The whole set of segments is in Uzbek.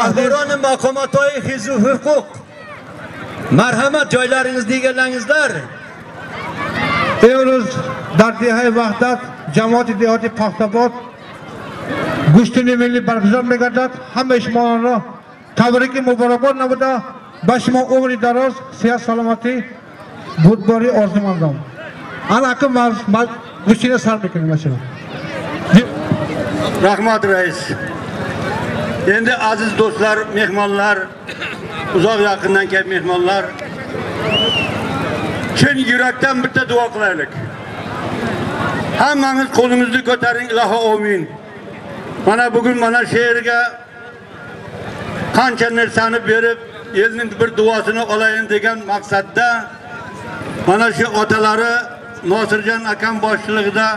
Ahboroni maqomatoyi hizu huquq. Marhamat joylaringizni egallangizlar. Evruz Dardihay Vahdat Jamoat Dehoti Paxtabod Gustini Milliy Barg'izor Megadat hamma ishmonlarni tabriki muborakbod navida bashma umri daroz, siyat salomati budbori orzumandam. Anakim Gustini sarmikin mesela. Rahmat reis. Endi aziz do'stlar, mehmonlar, uzoq yaqindan kelgan mehmonlar, chin yurakdan bitta duo qilaylik. Hammangiz qo'lingizni ko'taring, ilohi amin. Mana bugun mana she'rga qancha narsani berib, elning bir duosini olayin degan maqsadda mana shu otalari Nosirjon akam boshchiligida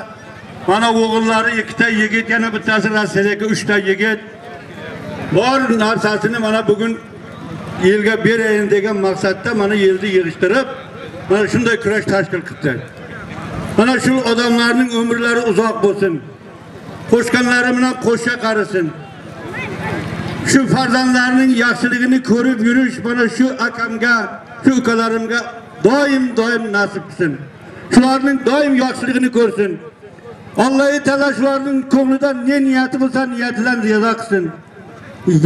mana o'g'illari ikkita yigit, yana bittasi Rossiyadagi 3 ta yigit bor narsasini mana bugun elga berayin degan maqsadda mana elni yig'ishtirib mana shunday kurash tashkil qildi. Mana shu odamlarning umrlari uzoq bo'lsin. Qo'shganlari bilan qo'shcha qarisin. Shu farzandlarning yaxshiligini ko'rib yurish mana shu akamga, shu ukalarimga doim nasib qilsin. Shularning doim yaxshiligini ko'rsin. Alloh taolo shularning ko'nglidan ne niyati bo'lsa niyatidan ziyoda qilsin.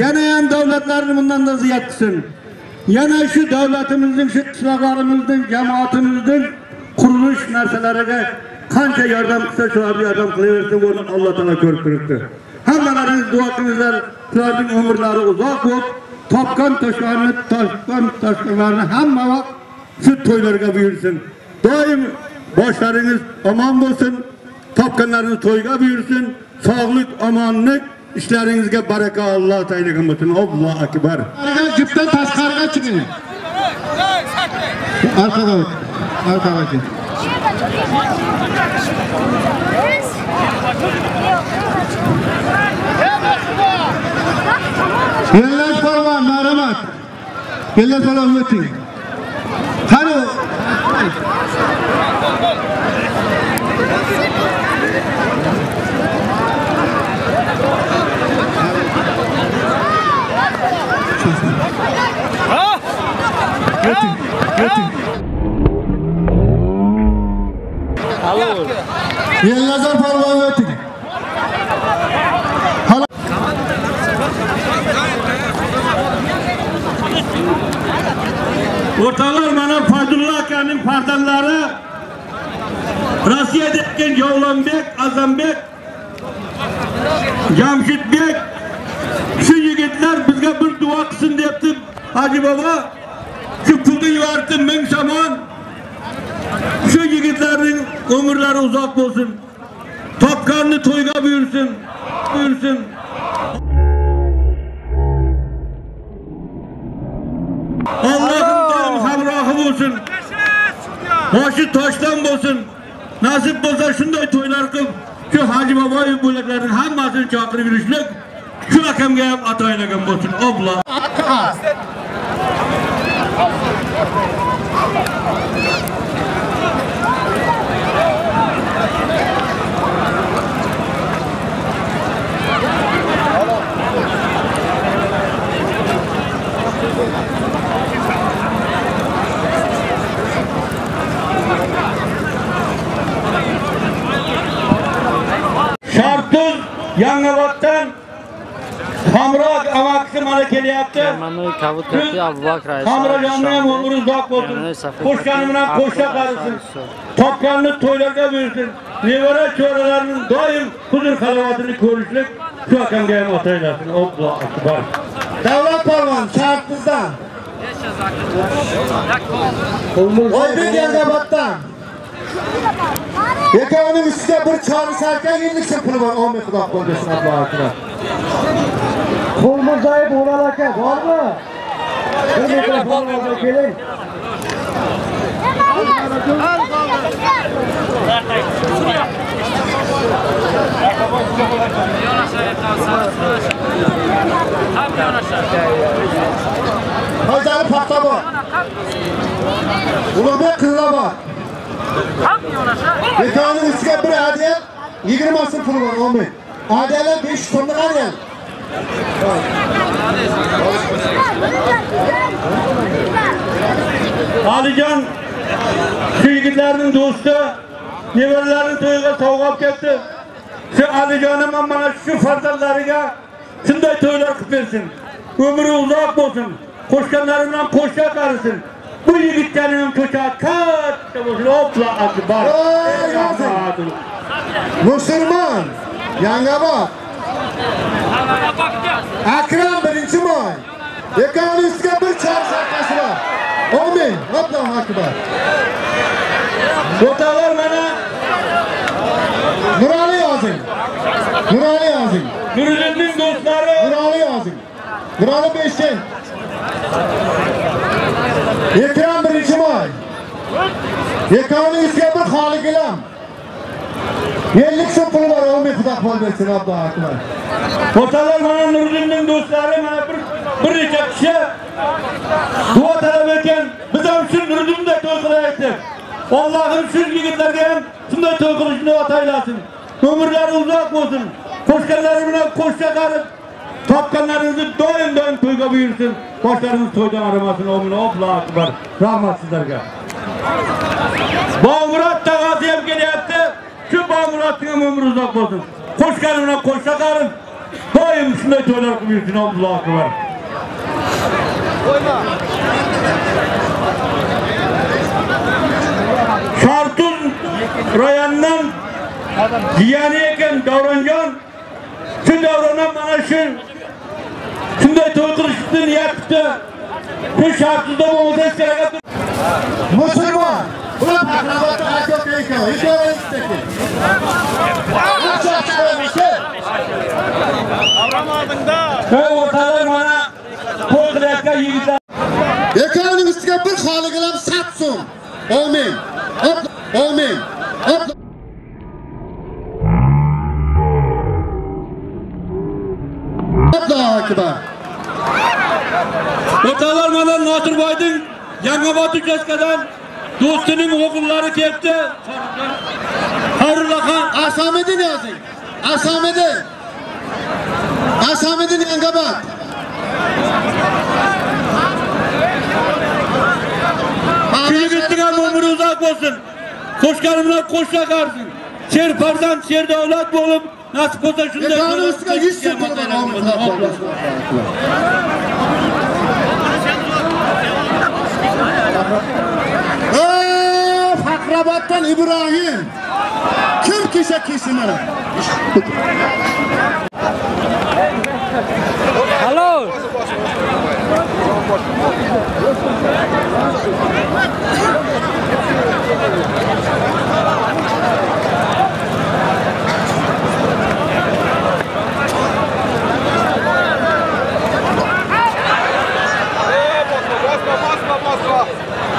Yana ham davlatlarni bundan da ziyod qilsin. Yana shu davlatimizning, shu qishloqlarimizning, jamoatimizning qurilish narsalariga qancha yordam qilsa shularga yordam qilaversin, buni Alloh taolo ko'rib turibdi. Hammalaringiz duo qilinglar, shularning umrlari uzoq bo'lib, topgan toshlarni hamma vaqt shu to'ylarga buyursin. Doim boshlaringiz omon bo'lsin, topganlarni to'yga buyursin, sog'lik, omonlik, ishlaringizga baraka Alloh tayinlagan bo'lsin. Allohu akbar. Jipdan tashqariga chiqing. Arqaga. Yellar farman, marhamat. Yellar salom o'ting. Qani Yellar farman o'ting. O'rtoqlar, mana Faydulla akaning farzandlari Rossiyadagi Yovlanbek, Azambek, Jamshidbek shu yigitlar bizga bir duo qilsin debdi. Haji bobo shu pulni yubordi, ming somon. Shu yigitlarning umrlari uzoq bo'lsin. Topganni to'yga buyursin. Allah'ın doim hamrohi bo'lsin. Boshi toshdan bo'lsin. Nasib bo'lsa shunday to'ylar qilib, shu Haji boboy bo'laklarining hammasini chaqirib yurishlik shu akamga ham atoylagan bo'lsin. Alloh. Shartuz Yangioboddan Hamroq amaksi mana kelyapti. Hamrojonning ham umri uzoq bo'lsin. Qo'shgani bilan qo'shcha qarisin. Topganni to'ylarga buyursin. Nevara cho'ralarning doim huzur halovatini ko'rishlik shu akamga ham otaylasin. Allohu akbar. Davlat polvon Shartuzdan. Oybek Yangioboddan. Ekonomik üstüne bir çağrı serken yıllıkça pulu var. 10 bin kulak koyuyorsun Allah'a akıra. Kulumuz zayıf uğralaka var mı? Bir mikrofon var gelin. Hazarı patlama. Ulubek kızlama. Ekonomik üstüne bir hadiye 20 asıl pulu var 10 bin. Adiyeler 500 tonluk hadiye. Alican şu yigitlerinin dostu, nevarlarının to'yiga sovg'ab ketdi. Şu Alican'ım bana şu farzandlariga shunday to'ylar qilib bersin. Ömrü uzoq bo'lsin. Qo'shganlari bilan qo'shga qarisin. Bu yigitlarning ko'cha katta bo'lsin. Hopla akbar. Musulmon, Yangiobod. Akram 1-moy. Ekoni ustiga bir chorshaqasi bor. Amin. Allohu akbar. O'talar mana Nurali yozing. Nurali yozing. Nuriddinning do'stlari Nurali yozing. Nurali 5. Ekran 1-moy. Ekoni ustiga bir xoli gilam. 50 so'm puli bor, Amin. Xudo xol bersin. Allohu akbar. O'talar mana Nuriddinning do'stlari mana bir necha kishi duo talab etgan. Biz ham shu Nuriddinday to'y qilaylik. Allohim shu yigitlarga ham shunday to'y qilishni ataylasin. Ömürleri uzoq bo'lsin. Qo'shganlari bilan qo'shcha qarib, topganlaringizni doim to'yga buyursin. Boshlaringiz to'ydan arimasin. Amin. Allohu akbar. Rahmat sizlarga. Bomurat tog'asi ham kelyapti. Shu Bomuratning ham umri uzoq bo'lsin. Qo'shgan bilan qo'shcha qarib, doim shunday to'ylar qilib yursin. Allohu akbar. Shartun rayondan jiyani ekan Davronjon. Shu Davrondan mana shunday to'y qilishni niyat qildi. Shu shartida bo'lsa kerak. Musulmon, bular akrabotda ajob ekan. Ikkovisdagi. Ey o'rtalar mana to'y qilayotgan yigitlar. Ekonining ustiga bir xoli gilam 7 so'm. Amin. Amin. Allohu akbar. O'rtalar mana Notirboyning Yangiobod uchastkadan do'stining o'g'illari keldi. Xayrulloxon Asamidin yozing. Asamidin Yangiobod. Yigitning ham umri uzoq bo'lsin. Qo'shgan bilan qo'shcha qarsin. Sher farzand, sher davlat bo'lib, nasib bo'lsa shunday. Ekoni ustiga 100 so'm puli bor. Fakrabotdan İbrahim. Kim kişe kesimara? Halo.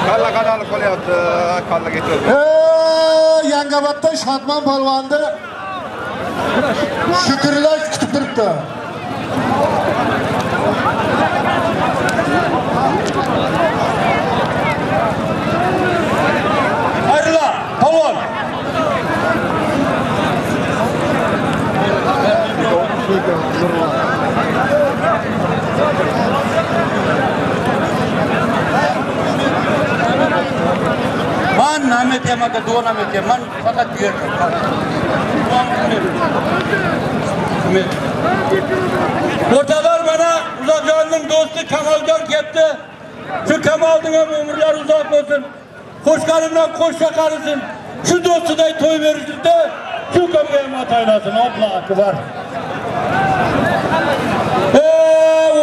Kalla kanal qolyapti, kalla ketdi. Yangiobodda Shodmon polvonni shukrlar kutib turibdi. Hayrola, polvon. Man nametyam aka duo nametyam. Man fakat buyurdim. O'rtalar mana Uzoqjonning do'sti Kamoljon keldi. Shu Kamolning ham umrlari uzoq bo'lsin. Qo'shqani bilan qo'shcha qarisin. Shu do'stiday to'y berishdi. Shu kamga ham ataylasin. Allohu akbar.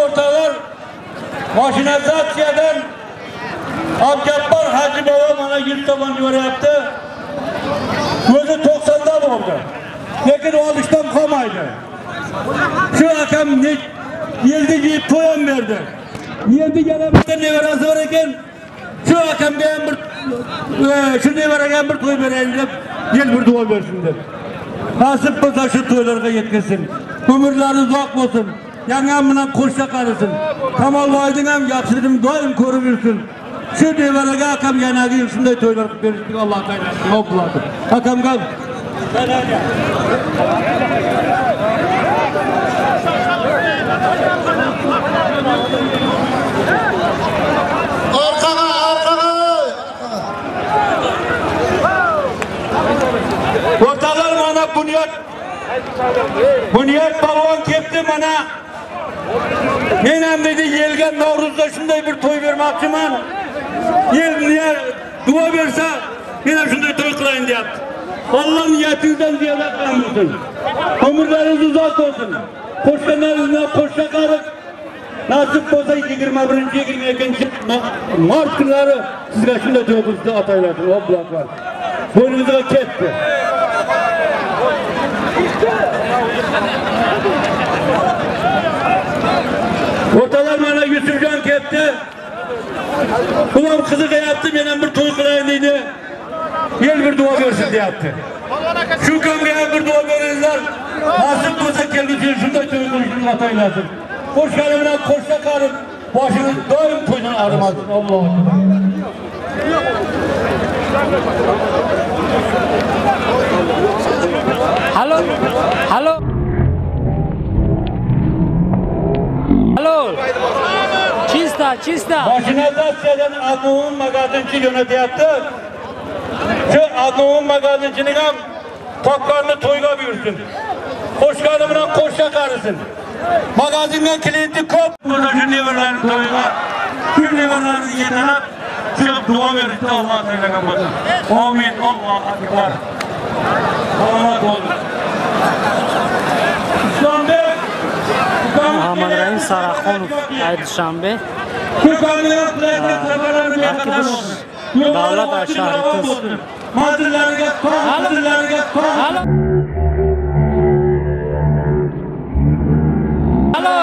O'rtalar mashinatsiyadan Abjabbor Haji bobo mana 100 tomon yuboryapti. O'zi 90 da bo'ldi. Lekin olishdan qolmaydi. Shu akam yildi yeb to'yam berdi. Yildi yana bitta nevarasi bor ekan. Shu akamga ham bir shu nevaraga ham bir to'y beraylik deb, yil bir duo bersin deb. Nasib bo'lsa shu to'ylarga yetkazsin. Umrlari uzoq bo'lsin. Yangam bilan qo'shcha qarisin. Kamolboyning ham yaxshiligini doim ko'rib yursin. Shu nevaraga akam yanagi shunday to'ylar qilib berishni Alloh tayyorlasin. Alloh. Akamga O'rtalar mana Bunyod balvon ketdi mana. Men ham dedi yelga Navro'zda shunday bir to'y bermoqchiman. El duo bersa, men ham shunday to'y qilayin deyapti. Allah niyatingizdan ziyorat qilsin. Umrlaringiz uzoq bo'lsin. Qo'shganlaringizni qo'shqa qarib, nasib bo'lsa 21-22 mart kunlari sizga shunday to'y qilishni ataylasin. Allohlar. Bo'yningizga ketdi. O'rtalar mana Yusufjon ketdi. Ular qiziqayapti, men ham bir to'y qilayin deydi. El bir duo bersin deyapti. Shu kunga ham bir duo beringlar. Nasib bo'lsa kelgusi shunday to'y qilishni ataylasin. Qo'shqani bilan qo'shqa qarib, boshimiz doim to'ydan arimasin. Alloh. Halo. Halo. Halo. Чисто. Mashinatsiyadan Adnun magazinchi yönetyapti. Shu Adnun magazinchining ham topganini to'yga buyursin. Qo'shqani bilan qo'shqa qarisin. Magazinga klienti ko'p. Bo'lsa shu nevarlarni to'yga, shu nevarlarni yetalab, shu duo berishni Alloh aylagan bo'lsin. Amin. Allohu akbar. Salomat bo'lin. Islombek Muhammad Rahim Saraxonov Aydishanbe. Davlat asharati. Mazillariga Halo. Halo.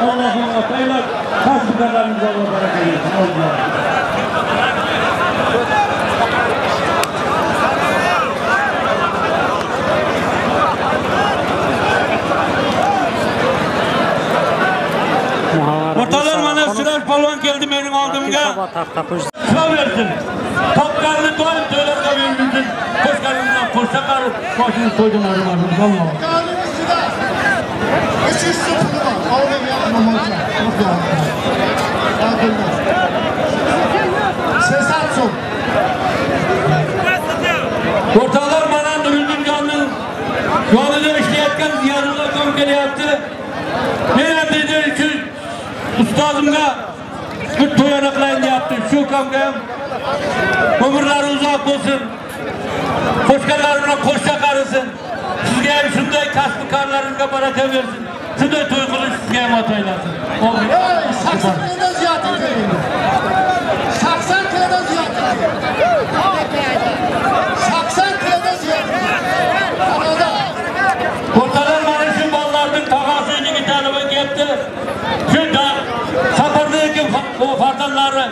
Allohum ataylab, hasbunallohu va barakatuh. O'rtalar mana Siraj polvon keldi mening oldimga. Sog' bersin. Topganni doim to'ylarga bersin. Qo'shganimdan qo'shqa qarib, boshini to'ydan arimasin. Alloh. O'rtalar mana Nuriddinjonning yonida ishlayotgan ziyoratlar kom kelyapti. Men ham dedi shu ustozimga bir to'yana qilayin deyapti. Shu kamga ham umrlari uzoq bo'lsin. Qo'shganlari bilan qo'shqa qarisin. Sizga ham shunday kasb-korlaringizga baraka bersin. Shunday to'y qilish sizga ham ataylasin. Amin. 80 kilodan ziyod ekan. 80 kilodan ziyod. 80 kilodan ziyod. O'rtalar mana shu bolalarning tog'asi Yigitali va ketdi. Shu safardagi farzandlari,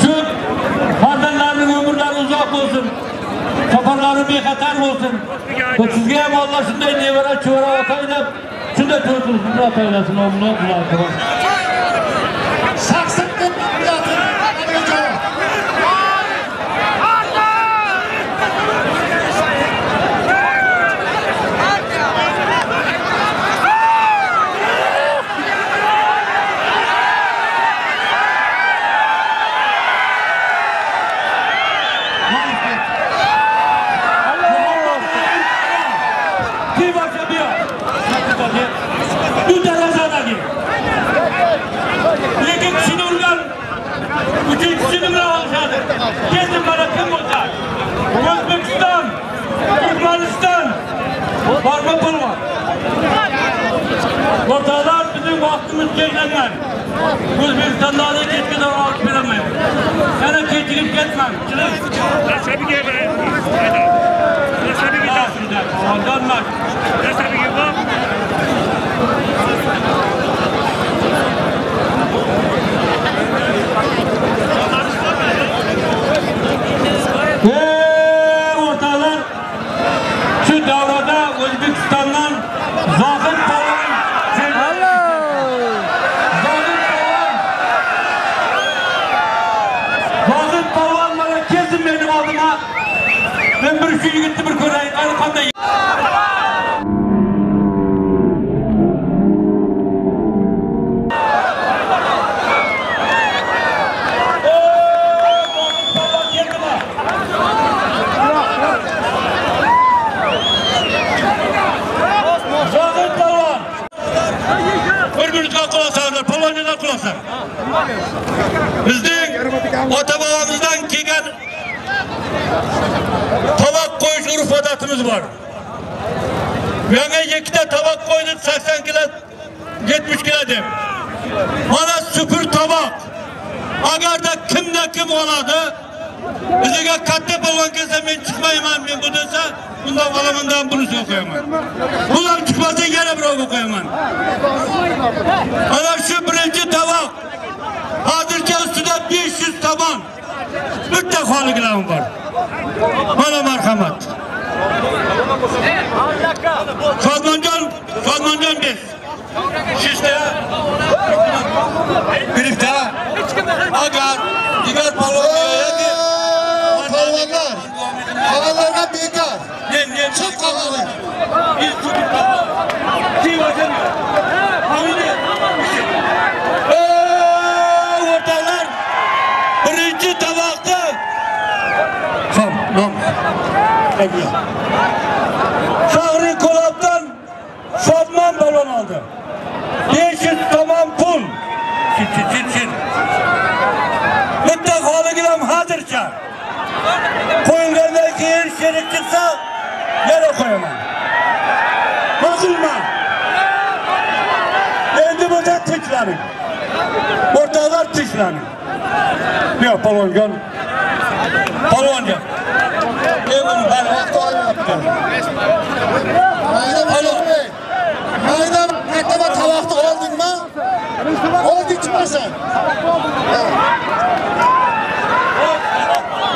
shu farzandlarning umrlari uzoq bo'lsin. Safarlari bexatar bo'lsin. Sizga ham Alloh shunday nevara cho'ra ataylab, shunday to'y qilishni ataylasin. Alloh akbar. 80 kilodan ziyod. O'zbekiston, Turkmaniston, barma bo'lgan. O'rtalar bizning vaqtimiz cheklangan. O'zbekistonda ketgan olib beramaydi. Yana kechirib ketmang. Nasabiga Oldanmak. Nasabiga bor. O'rtalar shu davrada O'zbekistondan Zohid polvon Zohid polvon mana kelsin mening oldimga. Men bir shu yigitni bir ko'rayin, qanday fırsatımız var. Yana 2'de tabak koyduk 80 kilo 70 kilo dem. Bana süpür tabak. Agar da kim oladı. Bizga katta polvon kelsa men chiqmayman, men bu desa bundan olamandan bunu so'qayaman. Bular chiqmasa yana birovga qo'yaman. Ana shu birinchi tabaq. Hozircha ustida 500 tomon. Bitta xoliqlarim bor. Mana marhamat. Shodmonjon biz. Shishda birikta agar digar polvonga Havalarga bekar. Çık kanalı. Ortalar birinci tabakta. Tamam. Şahri Kolap'tan Şadman balon aldı. 500 tamam pul. Çin. Bitta xoligilam hazırca. Qo'yilgandan keyin sherik chiqsa yana qo'yaman. Bozilma. Endi bo'lsa tinchlaning. O'rtalar tinchlaning. Yo'q, polvonjon. Polvonjon. Emin hali vaqt olmayapti. Mayda katta tabaqni oldingmi? Oldingmi sen?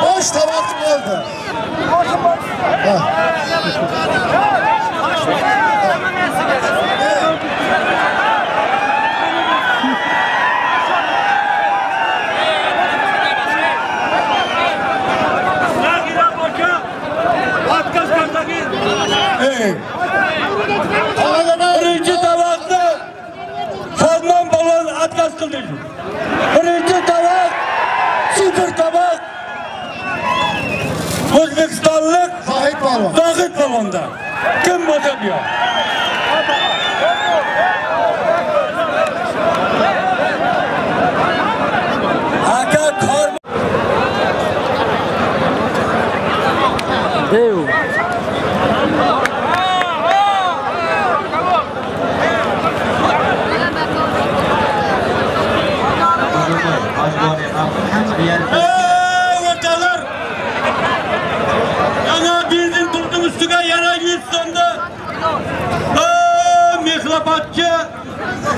Boş tabak oldu. Birinci tabakta Şadman balon atkas kıldı. Birinci tabak süper tabak O'zbekistonlik Zahid balonda. Kim bo'lsa diyor. Aka kor Dev. Ortalar yana benzin tuttum üstüne yana 100 sonda Mehlapatçı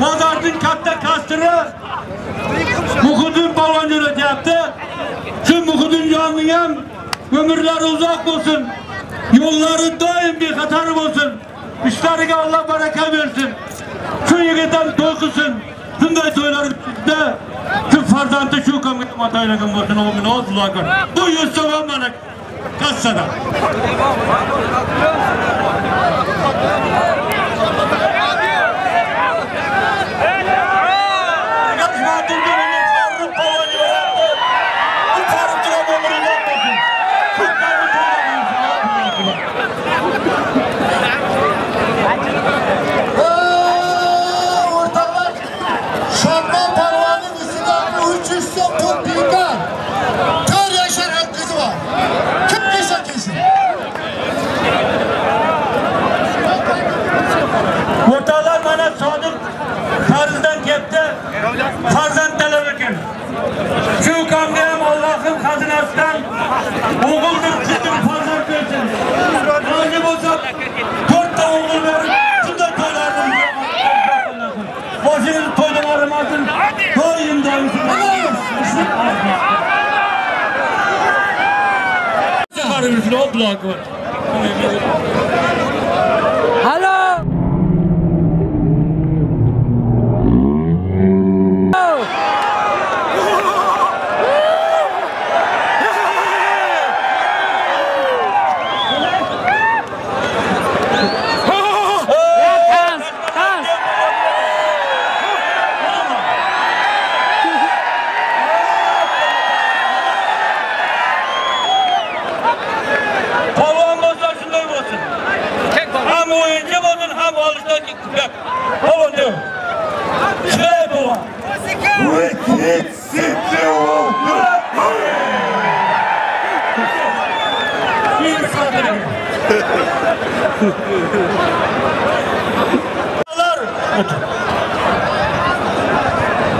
Pazardın katta kastırı Muhudun balonları yaptı. Şu Muhudun canlıyam ömürleri uzak olsun. Yolları daim bir hatarım olsun. İşlerine Allah baraka versin. Şu yigitten dokusun. Şunday söylerim sizde. Şu farzantı şu kamışım atayla kamışın oğlunu olsunlar. Bu Yusuf'a bana kassada. Şadman parvanın üstünden 300 son pul bilgan. Kör yaşar hakkı var. Kim yaşar kesin? Ortalar bana sadık farzdan kepti. Farzan talep ekin. Şu kamdayam Allah'ın hazinasidan oğuldur, kızdır farzan versin. Razı olsa 4 ta oğul verin. Şunda toylardım. Başınızı toylarım atın. Toyun da çıkarmışsın o blok var. Hello. Polvon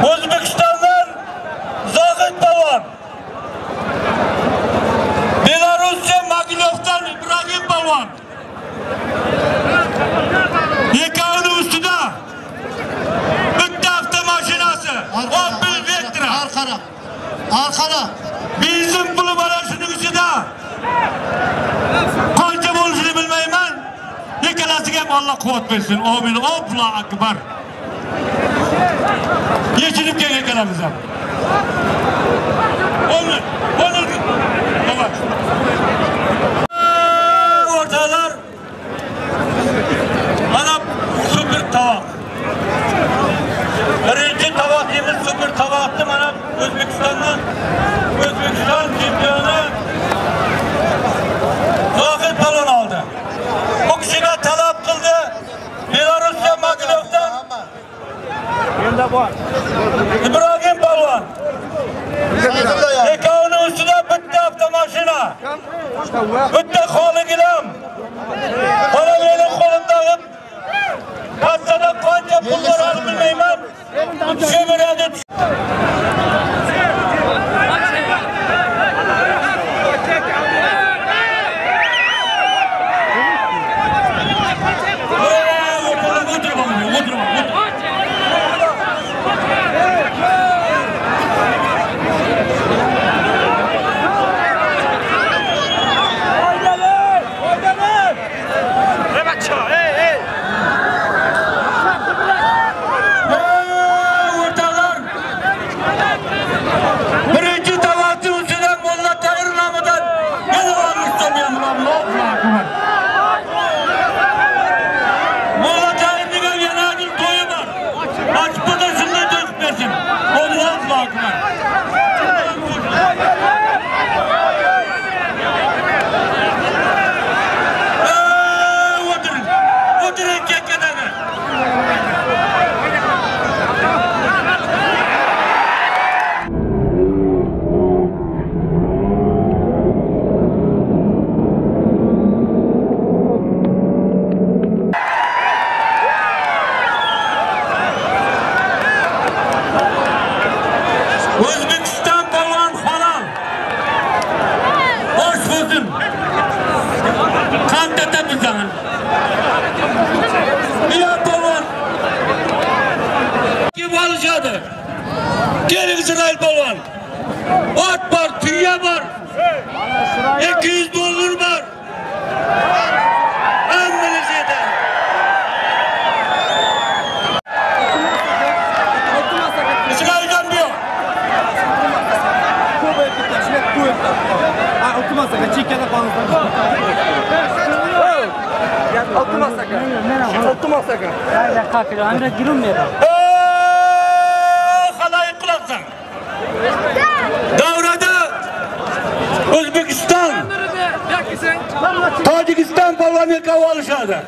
O'zbekistondan Zohid Polvon. Belaruscha Maglovdan Ibrohim Polvon. Yekavni ustida bitta avtomashinasi, Opel Vectra. Arqara. Benzin puli mana shuning ichida. Qancha bo'lishini bilmayman. Ikkalasiga ham Alloh quvvat bersin. Amin. Allohu akbar. Yechilib kelgan ekanmiz ham. Amin. Tamam. O'rtalar. Mana super tovoq. Birinchi tovoq yemiz super tovoqni mana O'zbekiston chempioni Zohid Polvon oldi. Bu kishiga talab qildi. Belaruscha Maglovdan Endi bor. Ibrohim Polvon. Ekavni ustida bitta avtomashina. Bitta xoli gilam. Mana meni qo'limdagi kassada qancha pul bor bilmayman. Shemiradi. O'zbekiston Polvon halol. Bosh bo'lsin. Qanday tepizan? Bilal Polvon. Kim olishadi? Keling Isroil Polvon. Ot bor, tuya bor. 200 dollar bor. Hammani yetar. Isroildan bu. Oturmasak, çiğkene bağlıdır. Oturmasak. Hayda kakıyor. Amra girmiyor. Halayık kulaksan. Davrada Özbekistan, Tacikistan Polvonga kavolishadi.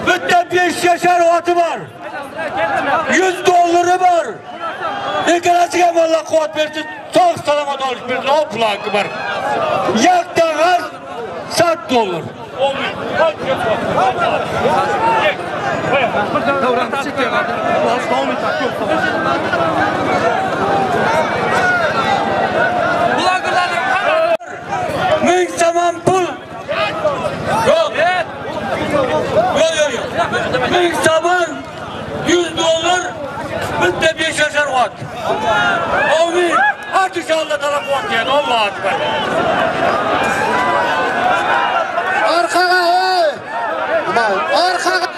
Bitta 5 yashar oti bor. 100 dollari bor. Ikkalasiga Alloh quvvat bersin. Sog' salomat olib bersin. Allohu akbar. Yakta g'az 100 dollar. Ming saman pul. Yok. Ming saman 100 dollar. Bitta 5 yashar ot. Amin. Artık Allah taraf ot deydi. Allahu akbar. Arkaga ey! Arkaga!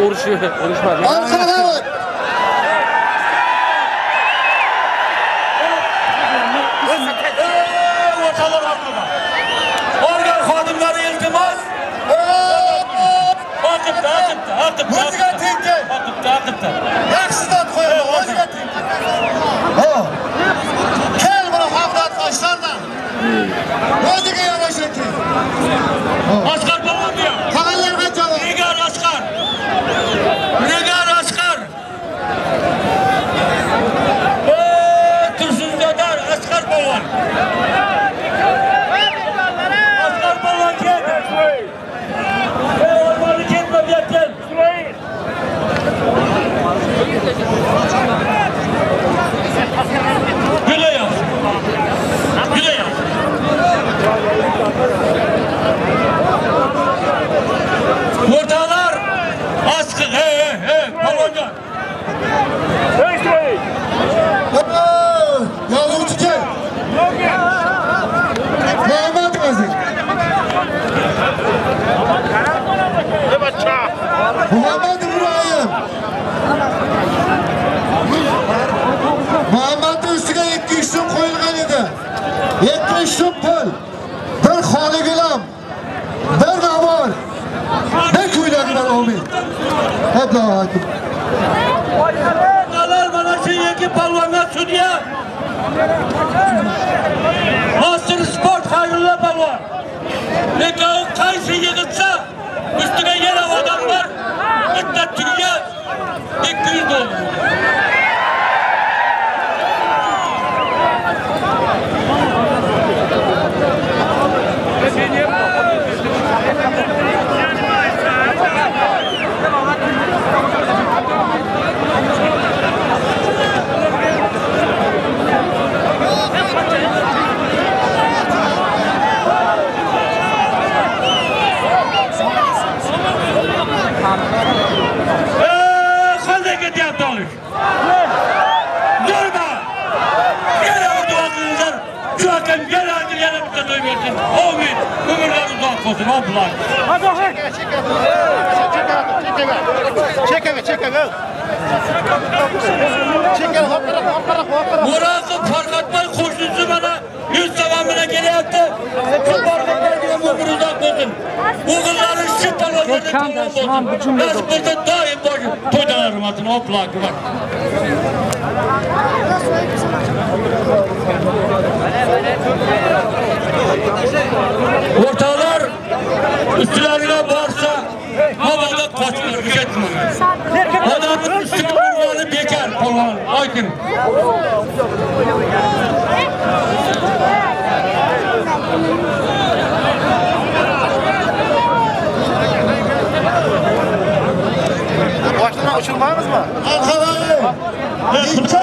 Uruşmadı. Arkaga ey! Ortalar arkada. Organ xodimlari iltimos. Akıpta. O'ziga tegdi. Akıpta. Yaxshidan qo'yaman, o'ziga tegdi. Ho. Kel buni haftat qo'shlardan. O'ziga yarasha tegdi. Asqar Polvon diyor. Qog'allarga javob. Regar Asqar. Tursun Dadar, Asqar Polvon. Asqar Polvon keldi. Muhammed İbrahim. Muhammed'in üstüne 200 so'm qo'yilgan edi. 200 so'm pul. Bir xoli gilam. Bir navor. Ne kuylarlar amin. Allahu akbar. Mana shu yeki palvonlar sudya. Master sport xayrullo palvon. Lekin u qaysi yig'itsa, ustiga yana odam bor. Bitta tuya 200 dollar. Murat'ın Farkatmay koşusu bana 100 tamamına geliyordu. Şu Farkatmay diye umurundan bozun. Oğulların şu talonlarını tamam bozun. Ben burada daim boşum. Toydalarım atın o plakı var. Ortalar üstlerine varsa havada kaçmıyor, bir şey etmiyor. Adamın üstüne vurmanı bekar falan, aydın. Başlama uçurmayız mı? Arkadaşlar. Arkadaşlar.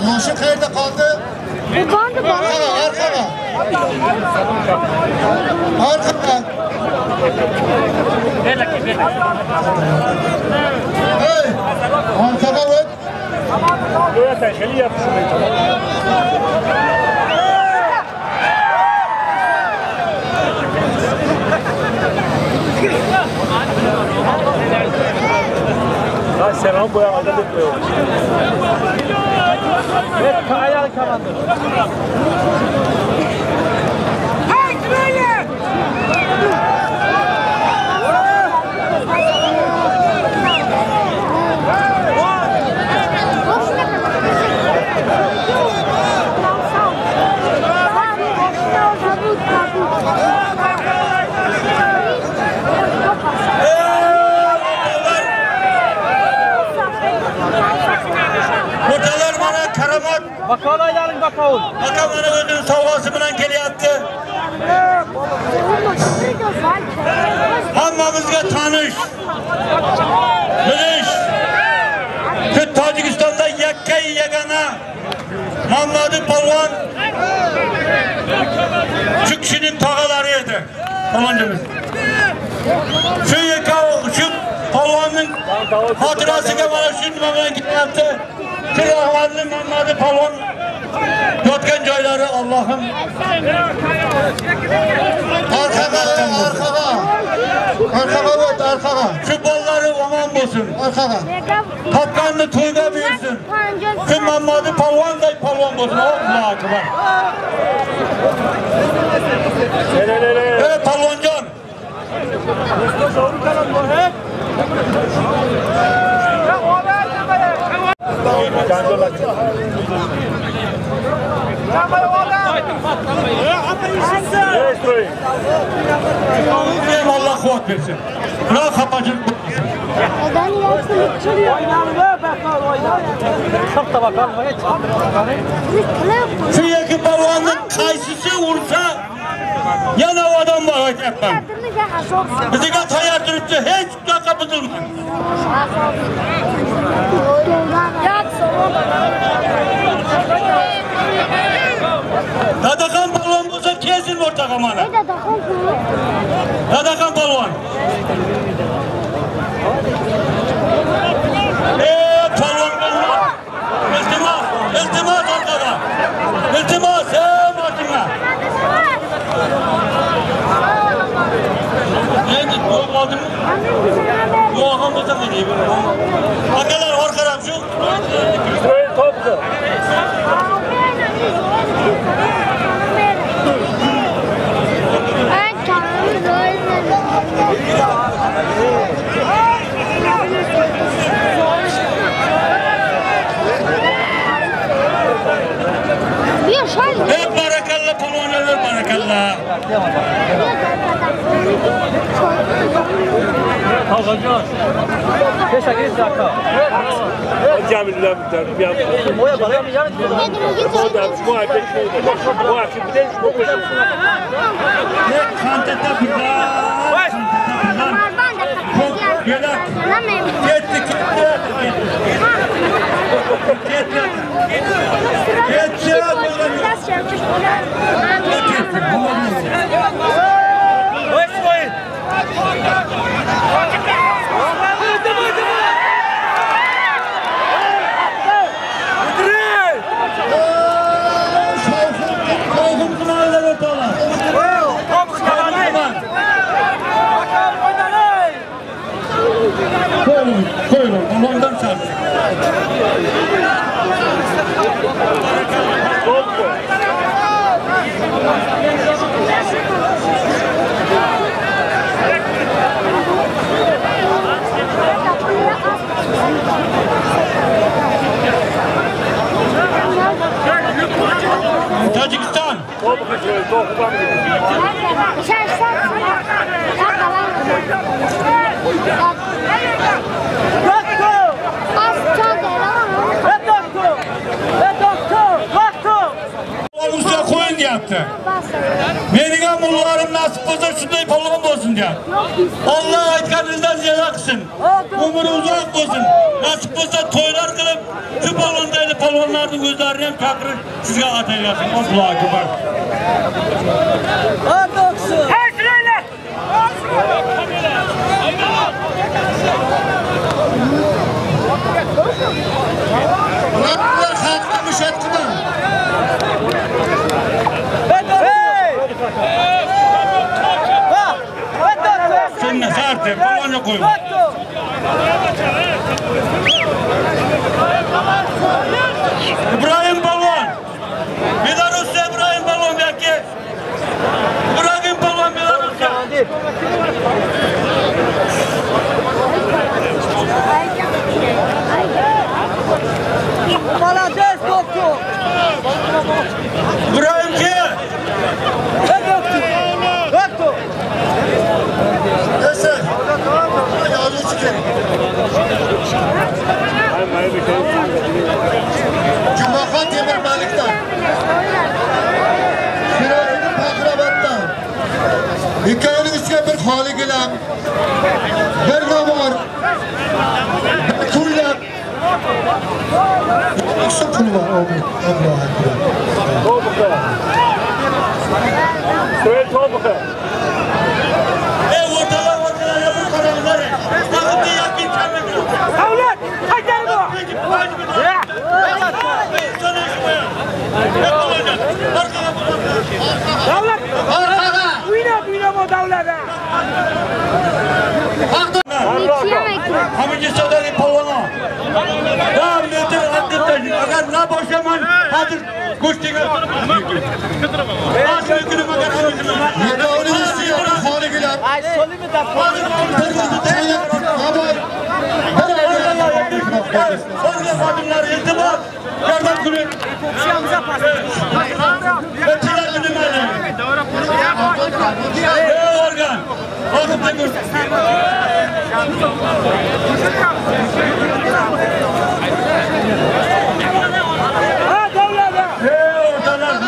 Maaşı kayırda kaldı. Arkada. Hey, arkada bak. Evet, şey yapsın. Lan selam bu yağda bekliyor. Evet, ayağını kalandır. Hey, böyle! Bakalım aylarını bakalım. Bakalım bana ödül savası bilen geliyordu. Hammamızga tanış. Biliş. Şu Tacikistan'da yakka yegana Muhammed Palvon şu kişinin tağalarıydı. Palvoncumuz. Şu yakka şu Palvon'un hatırasıga bana şu bilen geliyordu. Rahmanlı Muhammed Palvon yotgan joylari Allah'ım Arkada. şu bolları aman bo'lsin. Topganni to'yga bersin. Şu Muhammed Palvonday palvon bo'lsin. Allohu akbar. Evet palvonjon. Allah kuvvet versin. Bırak kapacılık bu. Şu yakın balonun kaysisi vursa yana o adam var etmem. Bizi kataya duruptu hiç kapatılmaz. Dadakan balon bulsa kesin ortak amana. Dadakan balon. Kalkacağız. Keşke gidin dakika. Camiler bir yapalım. Oya bana yarın bu da bu ay beş oldu. Bu akşam bir de bu koşu. Ne kantata güzel. Çok güzel. Gittik. Koyun, ondan çarpsın. Tacikistan. Rusya koyun yaptı. Benim mullarım nasip olsa şunday polum olsun diye. Allah aytkanınızdan ziyaret kılsın. Umuru uzak olsun. Nasip olsa toylar kılıp şu polondaydı polonların gözlerini hem çakırır size ataylasın. O kulağı kibar. Her sırayla. Ulan halkmış etkiler. Seninle sarte, polonca koyun. İbrahim Balon. Belarusya İbrahim Balon belki. İbrahim Balon Belarusya. Молодец, доктор! İbrahim ki. Доктор! Neyse. Yağlı çıkın. Cumhurbaşkanı Temel Malik'ten. Sirajı'nın Pakrabat'tan. Hikayenin içine bir hali gelen. Bir namar. Bir tuylak. İkisi pulu var. Allah'a ekber. Söyle topuka. Ortalar yapın kanalları. Bakın yakın çamlık. Devlet! Hacer bu! Ya! Ne olacak? Arkada Devlet! Arkada. Uyna bu devlete! Hamıcı sadari polona. Ya milletin hakkıdır. Agar ne boşaman hazır kuştiga. Nasıl yükünü bakar hamıcına. Yedağını istiyor. Hali gelen. Ay solu mu da? Orada kadınlar iltibat. Yardım kılın. Komşumuza pas. Bekçiler bizim öyle. Ey organ. Orada da gör. Ha devlete! Ey ortalar.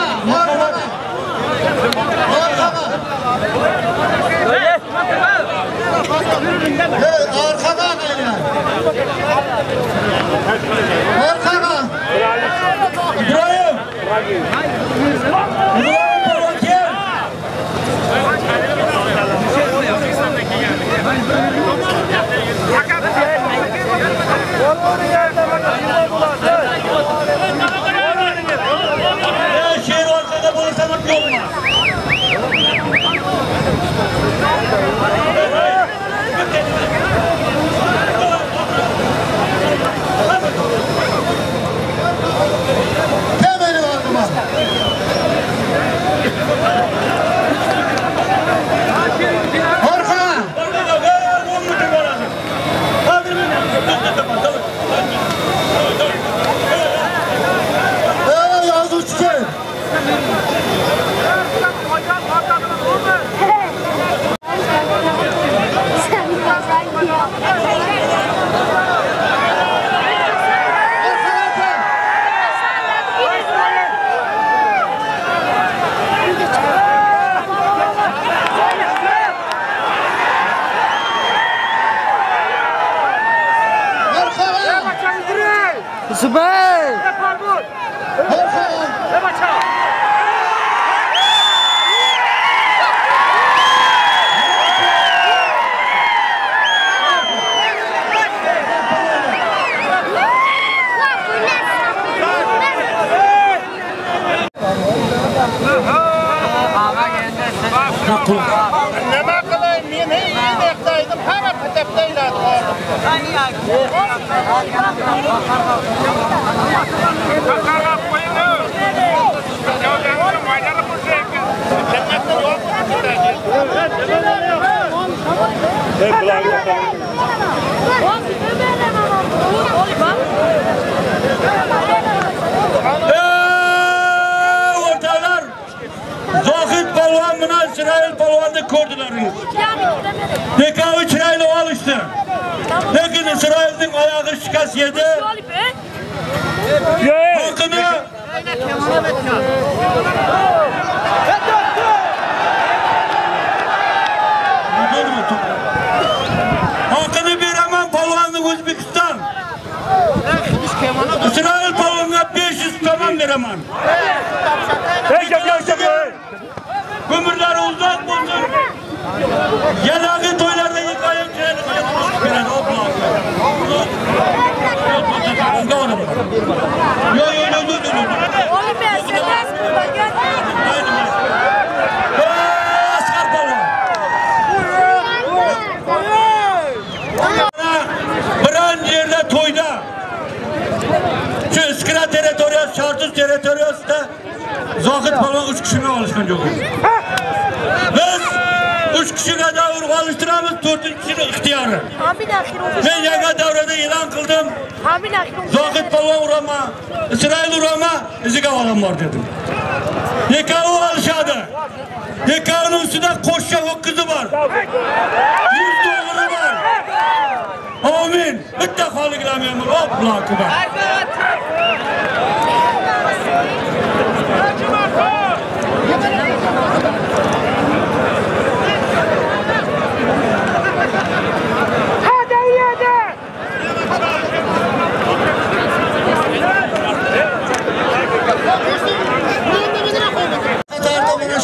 Arkadan gelen. Arkadan. İbrahim. İbrahim Barakir. Nasibey! Nima qilay, men hech ehtiyojim hamma pitapdaylar. Qarab qo'ying. Javdanni maydonga qo'shing. Jannatda yo'q. Ortalar Zohid Polvon bilan İsrail Polvonni ko'rdilaringiz. Nekavi chiroyli olishdi. Lekin İsrailning oyog'i shikast yedi. Haqini Hakkını beraman Polvonning O'zbekiston. İsrail Polvonga 500 tamam beraman. Ömürleri uzak bulsun. Yalagı toylarda yıkayıp çayını koyalım. Askar Polvon. Birinci yerde toyda. Şu İskira teritoriyası, Şartuz teritoriyası da Zohid Polvon 3 kişini alışkan yok. Biz 3 kişiga davr alıştıramiz, 4-cü kişinin ixtiyori. Ben yangi davrada e'lon qildim. Zohid Polvon urama, İsrail urama, iziga olam bor dedim. Nekavi olishadi. Nekavining ustida qo'shcha ho'kizi bor. 100 o'g'li bor. Amin. Bitta xoliklarmen bor. Allohu akbar.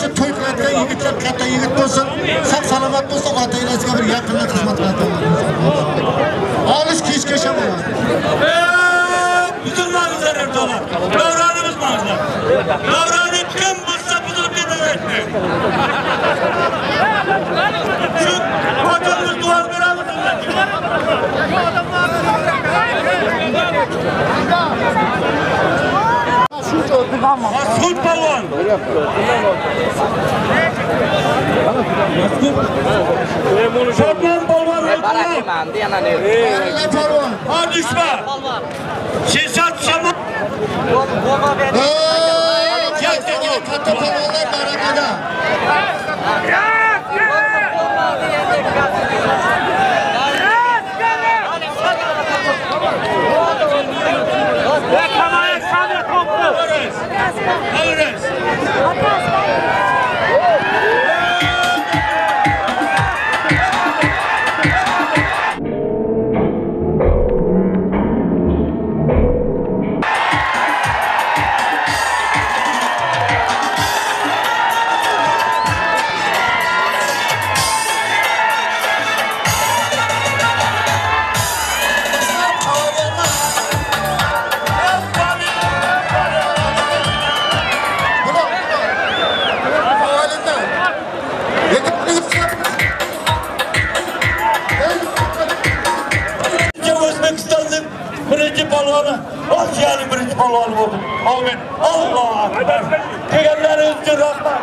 Shu to'y qiladigan yigitlar katta yigit bo'lsin, sog' salomat bo'lsa, ota-onasiga bir yaqinlik xizmat qiladi. Olis kechga shamoyadi. Bizim mağazalar erdoğan. Davranımız mağazalar. Davranı kim bulsa buzulup yedirmek. Şu vatanımız duvar beraber Masud Polvon. Şortman Polvon. Ha düşme. Şişat Şam'a. Katta polvonlar barakada. Birinci polvonu, Osiyoning birinchi polvoni bo'ldim. Amin. Alloh akbar. Kelganlaringiz uchun rahmat.